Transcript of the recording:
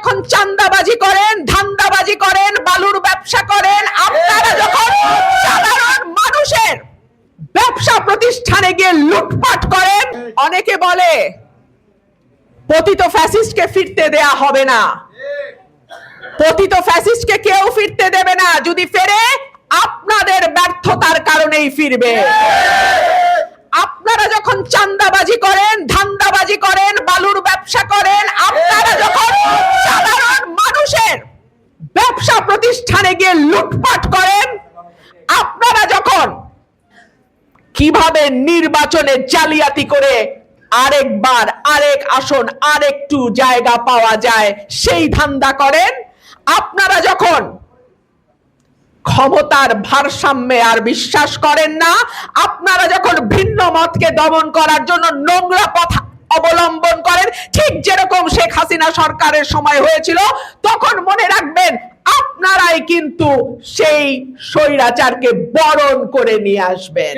যখন চাঁদাবাজি করেন, ধান্দাবাজি করেন, বালুর ব্যবসা করেন, আপনারা যখন সাধারণ মানুষের ব্যবসা প্রতিষ্ঠানে গিয়ে লুটপাট করেন, অনেকে বলে পতিত ফ্যাসিস্টকে ফিরতে দেয়া হবে না। পতিত ফ্যাসিস্টকে কেউ ফিরতে দেবে না, যদি ফেরে আপনাদের ব্যর্থতার কারণেই ফিরবে। আপনারা যখন চাঁদাবাজি করেন, ধান্দাবাজি করেন, বালুর ব্যবসা করেন, আপনারা যখন সাধারণ মানুষের ব্যবসা প্রতিষ্ঠানে গিয়ে লুটপাট করেন, আপনারা যখন কিভাবে নির্বাচনে জালিয়াতি করে আরেকবার আরেক আসন আরেকটু জায়গা পাওয়া যায় সেই ধান্দা করেন, আপনারা যখন ক্ষমতার ভারসাম্যে আর বিশ্বাস করেন না, আপনারা যখন ভিন্ন মতকে দমন করার জন্য নোংরা পথ অবলম্বন করেন, ঠিক যেরকম শেখ হাসিনা সরকারের সময় হয়েছিল, তখন মনে রাখবেন আপনারাই কিন্তু সেই স্বৈরাচারকে বরণ করে নিয়ে আসবেন।